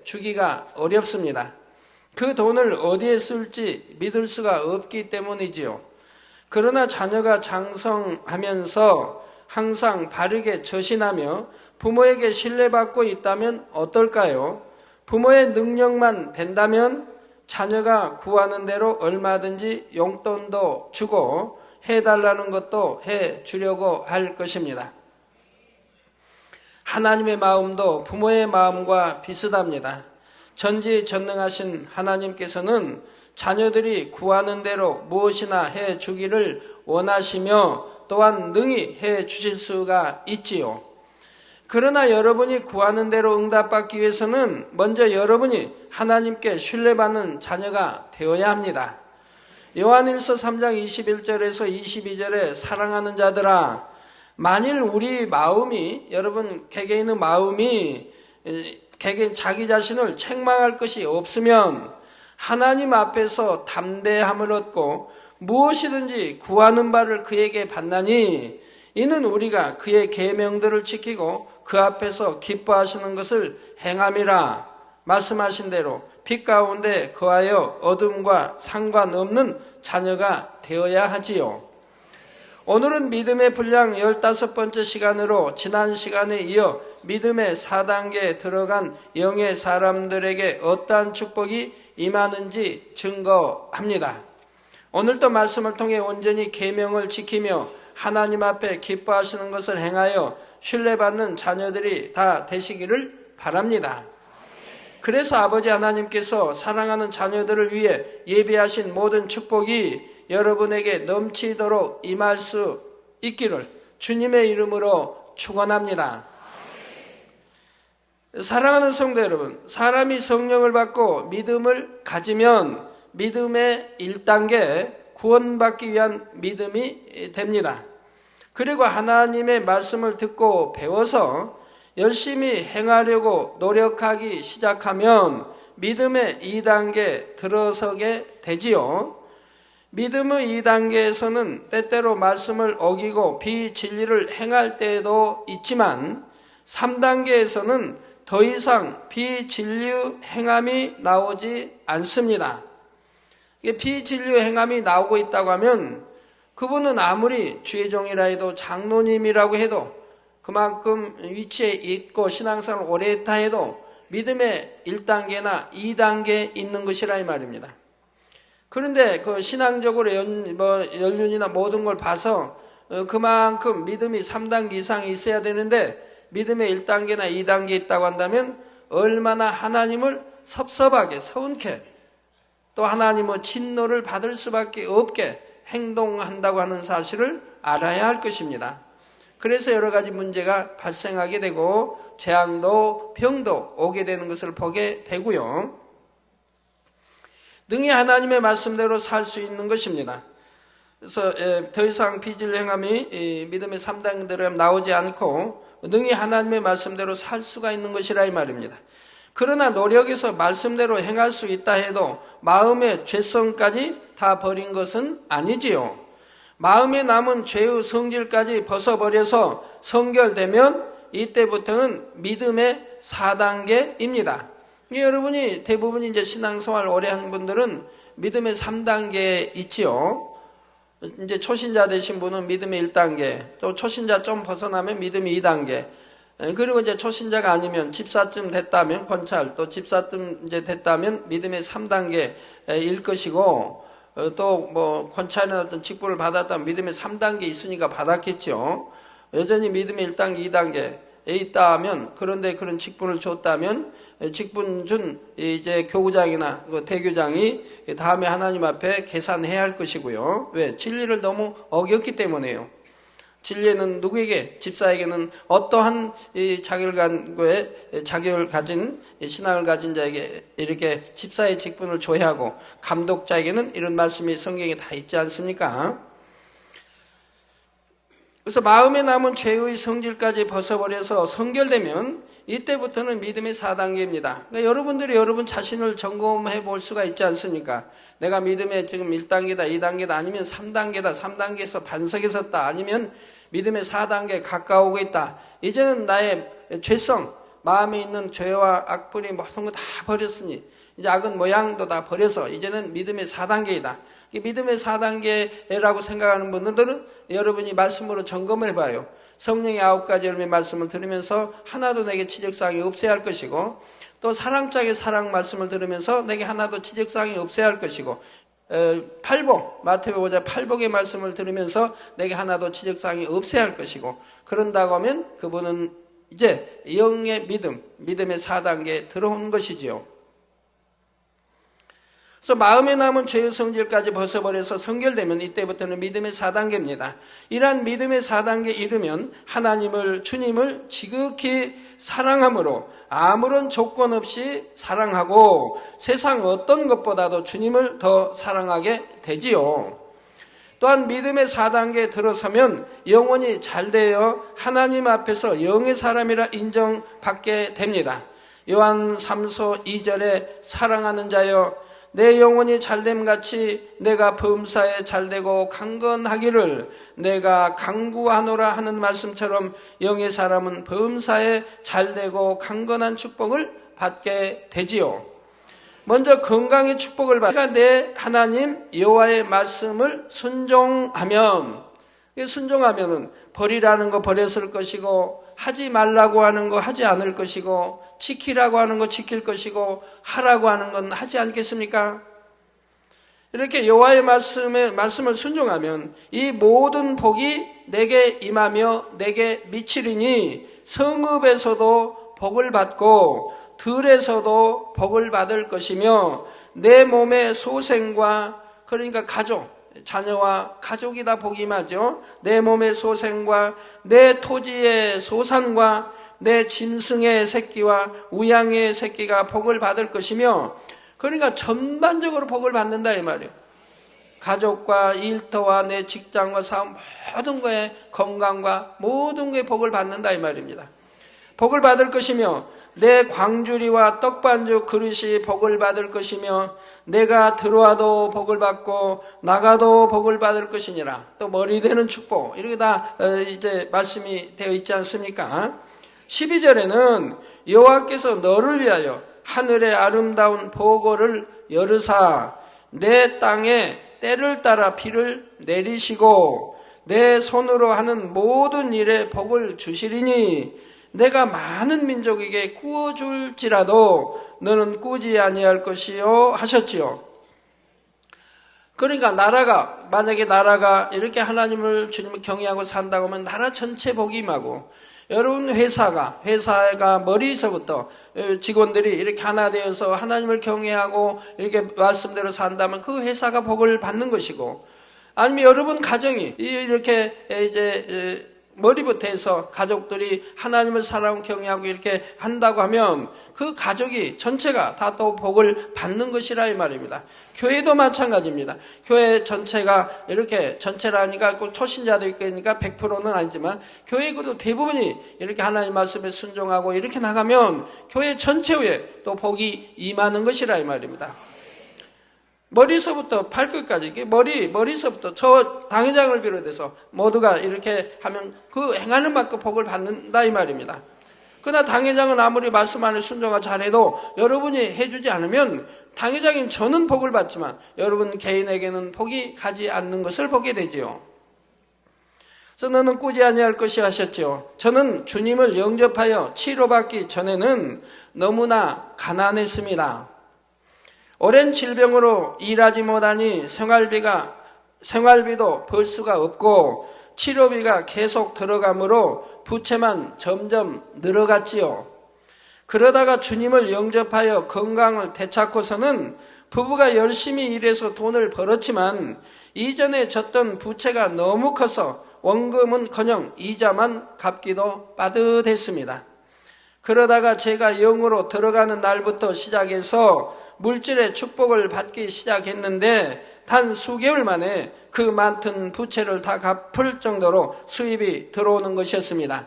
주기가 어렵습니다. 그 돈을 어디에 쓸지 믿을 수가 없기 때문이지요. 그러나 자녀가 장성하면서 항상 바르게 처신하며 부모에게 신뢰받고 있다면 어떨까요? 부모의 능력만 된다면 자녀가 구하는 대로 얼마든지 용돈도 주고 해달라는 것도 해주려고 할 것입니다. 하나님의 마음도 부모의 마음과 비슷합니다. 전지전능하신 하나님께서는 자녀들이 구하는 대로 무엇이나 해주기를 원하시며 또한 능히 해주실 수가 있지요. 그러나 여러분이 구하는 대로 응답받기 위해서는 먼저 여러분이 하나님께 신뢰받는 자녀가 되어야 합니다. 요한일서 3장 21절에서 22절에 사랑하는 자들아, 만일 우리 마음이, 여러분 개개인의 마음이 개개인 자기 자신을 책망할 것이 없으면 하나님 앞에서 담대함을 얻고 무엇이든지 구하는 바를 그에게 받나니 이는 우리가 그의 계명들을 지키고 그 앞에서 기뻐하시는 것을 행함이라. 말씀하신 대로 빛 가운데 거하여 어둠과 상관없는 자녀가 되어야 하지요. 오늘은 믿음의 분량 15번째 시간으로 지난 시간에 이어 믿음의 4단계에 들어간 영의 사람들에게 어떠한 축복이 임하는지 증거합니다. 오늘도 말씀을 통해 온전히 계명을 지키며 하나님 앞에 기뻐하시는 것을 행하여 신뢰받는 자녀들이 다 되시기를 바랍니다. 그래서 아버지 하나님께서 사랑하는 자녀들을 위해 예비하신 모든 축복이 여러분에게 넘치도록 임할 수 있기를 주님의 이름으로 축원합니다. 사랑하는 성도 여러분, 사람이 성령을 받고 믿음을 가지면 믿음의 1단계 구원받기 위한 믿음이 됩니다. 그리고 하나님의 말씀을 듣고 배워서 열심히 행하려고 노력하기 시작하면 믿음의 2단계 들어서게 되지요. 믿음의 2단계에서는 때때로 말씀을 어기고 비진리를 행할 때도 있지만 3단계에서는 더 이상 비진리 행함이 나오지 않습니다. 비진리 행함이 나오고 있다고 하면 그분은 아무리 주의 종이라 해도 장로님이라고 해도 그만큼 위치에 있고 신앙생활을 오래 했다 해도 믿음의 1단계나 2단계에 있는 것이라 이 말입니다. 그런데 그 신앙적으로 연륜이나 모든 걸 봐서 그만큼 믿음이 3단계 이상이 있어야 되는데 믿음의 1단계나 2단계에 있다고 한다면 얼마나 하나님을 섭섭하게 서운케 또 하나님의 진노를 받을 수밖에 없게 행동한다고 하는 사실을 알아야 할 것입니다. 그래서 여러 가지 문제가 발생하게 되고 재앙도 병도 오게 되는 것을 보게 되고요. 능히 하나님의 말씀대로 살 수 있는 것입니다. 그래서 더 이상 비진리 행함이 믿음의 3단계대로 나오지 않고 능히 하나님의 말씀대로 살 수가 있는 것이라 이 말입니다. 그러나 노력해서 말씀대로 행할 수 있다 해도 마음의 죄성까지 다 버린 것은 아니지요. 마음에 남은 죄의 성질까지 벗어버려서 성결되면 이때부터는 믿음의 4단계입니다. 여러분이 대부분 이제 신앙생활 오래 하는 분들은 믿음의 3단계에 있지요. 이제 초신자 되신 분은 믿음의 1단계, 또 초신자 좀 벗어나면 믿음의 2단계, 그리고 이제 초신자가 아니면 집사쯤 됐다면 권찰, 또 집사쯤 이제 됐다면 믿음의 3단계일 것이고, 또 뭐 권찰이나 어떤 직분을 받았다면 믿음의 3단계 있으니까 받았겠죠. 여전히 믿음의 1단계, 2단계에 있다면, 그런데 그런 직분을 줬다면 직분 준 이제 교구장이나 대교장이 다음에 하나님 앞에 계산해야 할 것이고요. 왜? 진리를 너무 어겼기 때문에요. 진리에는 누구에게, 집사에게는 어떠한 자격을 가진 신앙을 가진 자에게 이렇게 집사의 직분을 줘야 하고, 감독자에게는 이런 말씀이 성경에 다 있지 않습니까? 그래서 마음에 남은 죄의 성질까지 벗어버려서 성결되면 이때부터는 믿음의 4단계입니다. 그러니까 여러분들이 여러분 자신을 점검해 볼 수가 있지 않습니까? 내가 믿음의 지금 1단계다, 2단계다, 아니면 3단계다, 3단계에서 반석에 섰다, 아니면 믿음의 4단계에 가까우고 있다. 이제는 나의 죄성, 마음에 있는 죄와 악불이 모든 거 다 버렸으니 이제 악은 모양도 다 버려서 이제는 믿음의 4단계이다. 믿음의 4단계라고 생각하는 분들은 여러분이 말씀으로 점검을 해봐요. 성령의 9가지 열매 말씀을 들으면서 하나도 내게 지적사항이 없어야 할 것이고, 또 사랑짝의 사랑 말씀을 들으면서 내게 하나도 지적사항이 없어야 할 것이고, 팔복, 마태복음 5장 팔복의 말씀을 들으면서 내게 하나도 지적사항이 없어야 할 것이고, 그런다고 하면 그분은 이제 영의 믿음의 4단계에 들어온 것이지요. 그래서 마음에 남은 죄의 성질까지 벗어버려서 성결되면 이때부터는 믿음의 4단계입니다. 이러한 믿음의 4단계에 이르면 주님을 지극히 사랑함으로 아무런 조건 없이 사랑하고 세상 어떤 것보다도 주님을 더 사랑하게 되지요. 또한 믿음의 4단계에 들어서면 영혼이 잘되어 하나님 앞에서 영의 사람이라 인정받게 됩니다. 요한 3서 2절에 사랑하는 자여 내 영혼이 잘됨같이 내가 범사에 잘되고 강건하기를 내가 강구하노라 하는 말씀처럼 영의 사람은 범사에 잘되고 강건한 축복을 받게 되지요. 먼저 건강의 축복을 받아 내 하나님 여호와의 말씀을 순종하면은 버리라는 거 버렸을 것이고, 하지 말라고 하는 거 하지 않을 것이고, 지키라고 하는 거 지킬 것이고, 하라고 하는 건 하지 않겠습니까? 이렇게 여호와의 말씀을 순종하면 이 모든 복이 내게 임하며 내게 미치리니 성읍에서도 복을 받고 들에서도 복을 받을 것이며 내 몸의 소생과, 그러니까 가족, 자녀와 가족이 다 복이 임하죠. 내 몸의 소생과 내 토지의 소산과 내 짐승의 새끼와 우양의 새끼가 복을 받을 것이며, 그러니까 전반적으로 복을 받는다 이 말이에요. 가족과 일터와 내 직장과 사업 모든 거에 건강과 모든 거에 복을 받는다 이 말입니다. 복을 받을 것이며 내 광주리와 떡반죽 그릇이 복을 받을 것이며 내가 들어와도 복을 받고 나가도 복을 받을 것이니라. 또 머리 되는 축복, 이렇게 다 이제 말씀이 되어 있지 않습니까? 12절에는 여호와께서 너를 위하여 하늘의 아름다운 보고를 열으사 내 땅에 때를 따라 비를 내리시고 내 손으로 하는 모든 일에 복을 주시리니 내가 많은 민족에게 구워줄지라도 너는 꾸지 아니할 것이요 하셨지요. 그러니까 만약에 나라가 이렇게 주님을 경외하고 산다고 하면 나라 전체 복이 임하고, 여러분 회사가 머리서부터 직원들이 이렇게 하나 되어서 하나님을 경외하고 이렇게 말씀대로 산다면 그 회사가 복을 받는 것이고, 아니면 여러분 가정이 이렇게 이제 머리부터 해서 가족들이 하나님을 사랑하고 경외하고 이렇게 한다고 하면 그 가족이 전체가 다 또 복을 받는 것이라 이 말입니다. 교회도 마찬가지입니다. 교회 전체가 이렇게 전체라니까 꼭 초신자도 있으니까 100%는 아니지만 교회도 대부분이 이렇게 하나님 말씀에 순종하고 이렇게 나가면 교회 전체에 또 복이 임하는 것이라 이 말입니다. 머리서부터 발끝까지, 머리서부터 저 당회장을 비롯해서 모두가 이렇게 하면 그 행하는 만큼 복을 받는다 이 말입니다. 그러나 당회장은 아무리 말씀 안에 순종을 잘해도 여러분이 해주지 않으면 당회장인 저는 복을 받지만 여러분 개인에게는 복이 가지 않는 것을 보게 되지요. 그래서 너는 꾸지 아니할 것이 하셨지요. 저는 주님을 영접하여 치료받기 전에는 너무나 가난했습니다. 오랜 질병으로 일하지 못하니 생활비도 벌 수가 없고 치료비가 계속 들어가므로 부채만 점점 늘어갔지요. 그러다가 주님을 영접하여 건강을 되찾고서는 부부가 열심히 일해서 돈을 벌었지만 이전에 졌던 부채가 너무 커서 원금은커녕 이자만 갚기도 빠듯했습니다. 그러다가 제가 영으로 들어가는 날부터 시작해서 물질의 축복을 받기 시작했는데 단 수개월 만에 그 많던 부채를 다 갚을 정도로 수입이 들어오는 것이었습니다.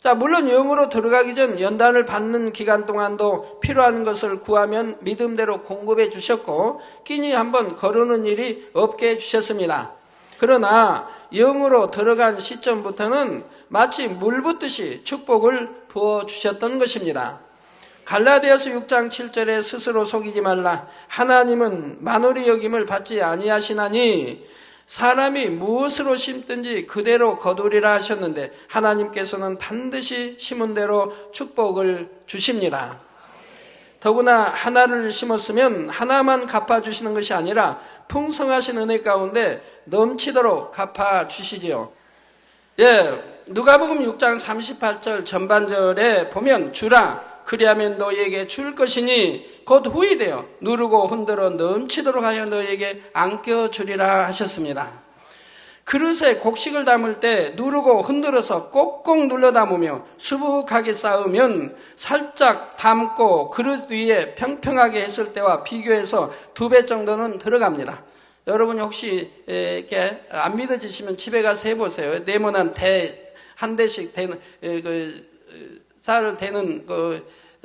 자, 물론 영으로 들어가기 전 연단을 받는 기간 동안도 필요한 것을 구하면 믿음대로 공급해 주셨고 끼니 한번 거르는 일이 없게 해주셨습니다. 그러나 영으로 들어간 시점부터는 마치 물 붓듯이 축복을 부어주셨던 것입니다. 갈라디아서 6장 7절에 스스로 속이지 말라. 하나님은 만홀히 여김을 받지 아니하시나니 사람이 무엇으로 심든지 그대로 거두리라 하셨는데 하나님께서는 반드시 심은 대로 축복을 주십니다. 더구나 하나를 심었으면 하나만 갚아주시는 것이 아니라 풍성하신 은혜 가운데 넘치도록 갚아주시지요. 누가복음 6장 38절 전반절에 보면 주라 그리하면 너희에게 줄 것이니 곧 후이되어 누르고 흔들어 넘치도록 하여 너희에게 안겨주리라 하셨습니다. 그릇에 곡식을 담을 때 누르고 흔들어서 꼭꼭 눌러 담으며 수북하게 쌓으면 살짝 담고 그릇 위에 평평하게 했을 때와 비교해서 2배 정도는 들어갑니다. 여러분이 혹시 이렇게 안 믿어지시면 집에 가서 해보세요. 네모난 한 대씩 되는 쌀을 대는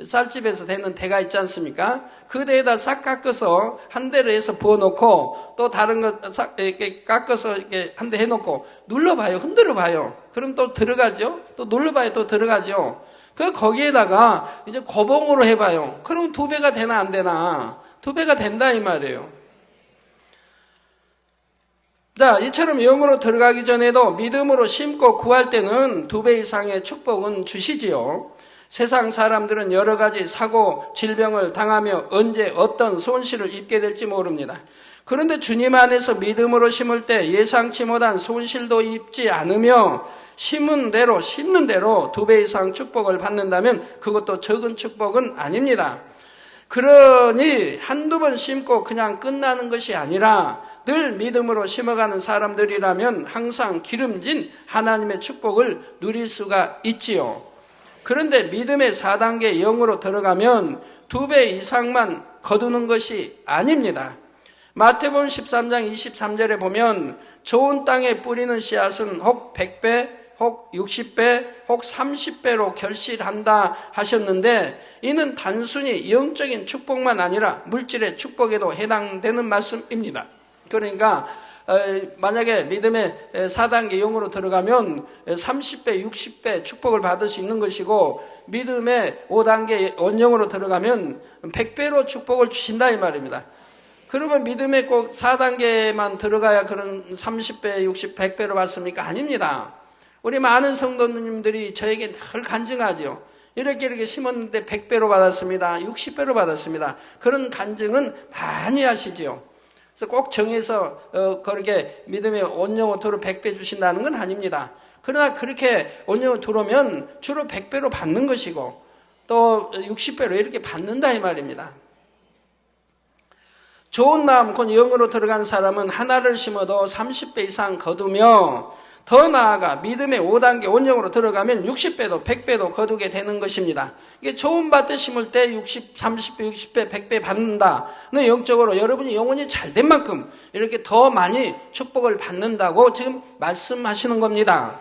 쌀집에서 되는 대가 있지 않습니까? 그 대에다 싹 깎아서 한 대를 해서 부어놓고 또 다른 거 싹 이렇게 깎아서 이렇게 한 대 해놓고 눌러봐요. 흔들어봐요. 그럼 또 들어가죠. 또 눌러봐요. 또 들어가죠. 거기에다가 이제 고봉으로 해봐요. 그럼 2배가 되나 안 되나? 2배가 된다 이 말이에요. 자, 이처럼 영으로 들어가기 전에도 믿음으로 심고 구할 때는 2배 이상의 축복은 주시지요. 세상 사람들은 여러 가지 사고, 질병을 당하며 언제 어떤 손실을 입게 될지 모릅니다. 그런데 주님 안에서 믿음으로 심을 때 예상치 못한 손실도 입지 않으며 심은 대로 2배 이상 축복을 받는다면 그것도 적은 축복은 아닙니다. 그러니 한두 번 심고 그냥 끝나는 것이 아니라 늘 믿음으로 심어가는 사람들이라면 항상 기름진 하나님의 축복을 누릴 수가 있지요. 그런데 믿음의 4단계 영으로 들어가면 2배 이상만 거두는 것이 아닙니다. 마태복음 13장 23절에 보면 좋은 땅에 뿌리는 씨앗은 혹 100배, 혹 60배, 혹 30배로 결실한다 하셨는데 이는 단순히 영적인 축복만 아니라 물질의 축복에도 해당되는 말씀입니다. 그러니까 만약에 믿음의 4단계 영으로 들어가면 30배, 60배 축복을 받을 수 있는 것이고 믿음의 5단계 원영으로 들어가면 100배로 축복을 주신다 이 말입니다. 그러면 믿음의 꼭 4단계만 들어가야 그런 30배, 60, 100배로 받습니까? 아닙니다. 우리 많은 성도님들이 저에게 늘 간증하죠. 이렇게 심었는데 100배로 받았습니다. 60배로 받았습니다. 그런 간증은 많이 하시죠. 그래서 꼭 정해서 그렇게 믿음의 온영호토로 100배 주신다는 건 아닙니다. 그러나 그렇게 온영호토로면 주로 100배로 받는 것이고 또 60배로 이렇게 받는다 이 말입니다. 좋은 마음 곧 영으로 들어간 사람은 하나를 심어도 30배 이상 거두며 더 나아가 믿음의 5단계 원영으로 들어가면 60배도 100배도 거두게 되는 것입니다. 이게 좋은 밭을 심을 때 60, 30배, 60배, 100배 받는다. 영적으로 여러분이 영혼이 잘된 만큼 이렇게 더 많이 축복을 받는다고 지금 말씀하시는 겁니다.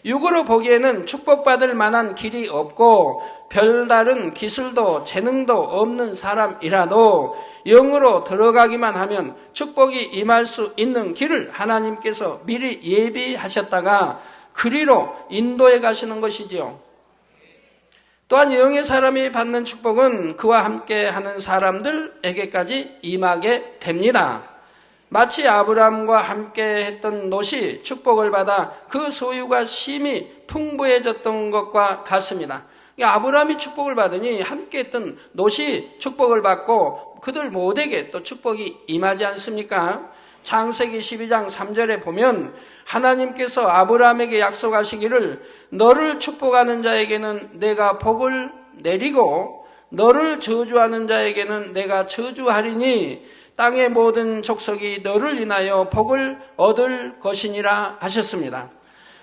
육으로 보기에는 축복받을 만한 길이 없고 별다른 기술도 재능도 없는 사람이라도 영으로 들어가기만 하면 축복이 임할 수 있는 길을 하나님께서 미리 예비하셨다가 그리로 인도해 가시는 것이지요. 또한 영의 사람이 받는 축복은 그와 함께 하는 사람들에게까지 임하게 됩니다. 마치 아브라함과 함께 했던 롯이 축복을 받아 그 소유가 심히 풍부해졌던 것과 같습니다. 아브라함이 축복을 받으니 함께 했던 롯이 축복을 받고 그들 모두에게 또 축복이 임하지 않습니까? 창세기 12장 3절에 보면 하나님께서 아브라함에게 약속하시기를 너를 축복하는 자에게는 내가 복을 내리고 너를 저주하는 자에게는 내가 저주하리니 땅의 모든 족속이 너를 인하여 복을 얻을 것이니라 하셨습니다.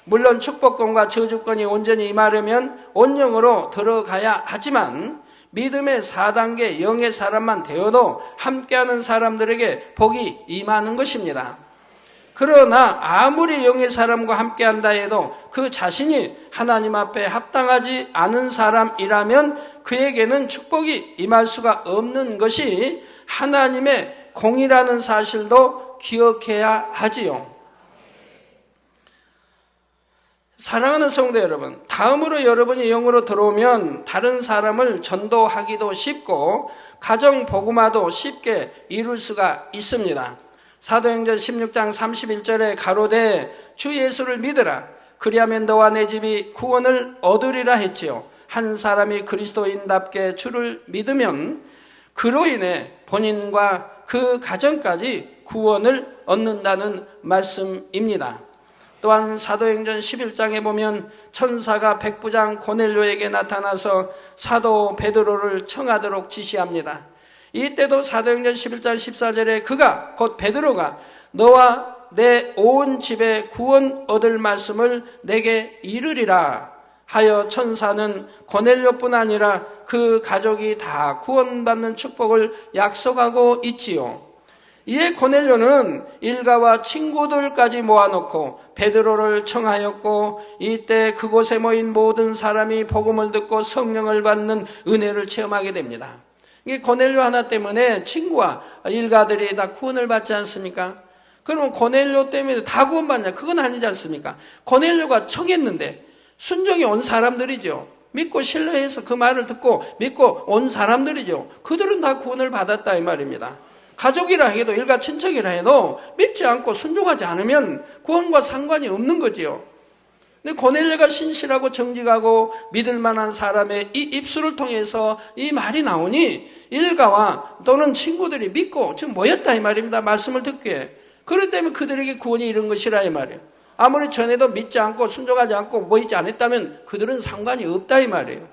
물론 축복권과 저주권이 온전히 임하려면 온영으로 들어가야 하지만 믿음의 4단계 영의 사람만 되어도 함께하는 사람들에게 복이 임하는 것입니다. 그러나 아무리 영의 사람과 함께한다 해도 그 자신이 하나님 앞에 합당하지 않은 사람이라면 그에게는 축복이 임할 수가 없는 것이 하나님의 공이라는 사실도 기억해야 하지요. 사랑하는 성도 여러분, 다음으로 여러분이 영으로 들어오면 다른 사람을 전도하기도 쉽고 가정 복음화도 쉽게 이룰 수가 있습니다. 사도행전 16장 31절에 가로되 주 예수를 믿으라. 그리하면 너와 내 집이 구원을 얻으리라 했지요. 한 사람이 그리스도인답게 주를 믿으면 그로 인해 본인과 그 가정까지 구원을 얻는다는 말씀입니다. 또한 사도행전 11장에 보면 천사가 백부장 고넬료에게 나타나서 사도 베드로를 청하도록 지시합니다. 이때도 사도행전 11장 14절에 그가 곧 베드로가 너와 내 온 집에 구원 얻을 말씀을 내게 이르리라 하여 천사는 고넬료뿐 아니라 그 가족이 다 구원받는 축복을 약속하고 있지요. 이에 고넬료는 일가와 친구들까지 모아놓고 베드로를 청하였고 이때 그곳에 모인 모든 사람이 복음을 듣고 성령을 받는 은혜를 체험하게 됩니다. 이게 고넬료 하나 때문에 친구와 일가들이 다 구원을 받지 않습니까? 그러면 고넬료 때문에 다 구원받냐? 그건 아니지 않습니까? 고넬료가 청했는데 순종이 온 사람들이죠. 믿고 신뢰해서 그 말을 듣고 믿고 온 사람들이죠. 그들은 다 구원을 받았다 이 말입니다. 가족이라 해도 일가 친척이라 해도 믿지 않고 순종하지 않으면 구원과 상관이 없는 거지요. 근데 고넬료가 신실하고 정직하고 믿을 만한 사람의 이 입술을 통해서 이 말이 나오니 일가와 또는 친구들이 믿고 지금 모였다 이 말입니다. 말씀을 듣기에. 그렇기 때문에 그들에게 구원이 이른 것이라 이 말이에요. 아무리 전에도 믿지 않고 순종하지 않고 모이지 않았다면 그들은 상관이 없다 이 말이에요.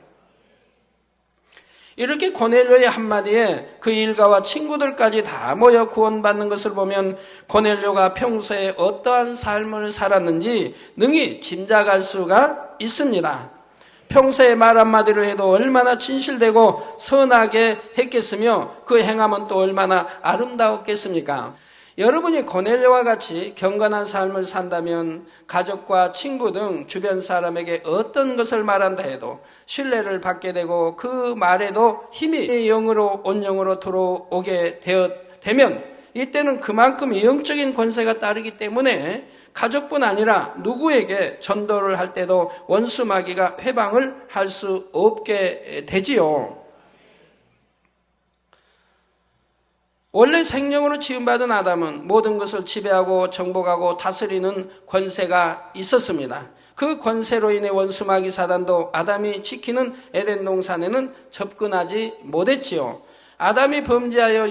이렇게 고넬료의 한마디에 그 일가와 친구들까지 다 모여 구원받는 것을 보면 고넬료가 평소에 어떠한 삶을 살았는지 능히 짐작할 수가 있습니다. 평소에 말 한마디를 해도 얼마나 진실되고 선하게 했겠으며 그 행함은 또 얼마나 아름다웠겠습니까? 여러분이 고넬료와 같이 경건한 삶을 산다면 가족과 친구 등 주변 사람에게 어떤 것을 말한다 해도 신뢰를 받게 되고 그 말에도 힘이 영으로 온 영으로 들어오게 되면 이때는 그만큼 영적인 권세가 따르기 때문에 가족뿐 아니라 누구에게 전도를 할 때도 원수 마귀가 회방을 할 수 없게 되지요. 원래 생명으로 지음받은 아담은 모든 것을 지배하고 정복하고 다스리는 권세가 있었습니다. 그 권세로 인해 원수 마귀 사단도 아담이 지키는 에덴 동산에는 접근하지 못했지요. 아담이 범죄하여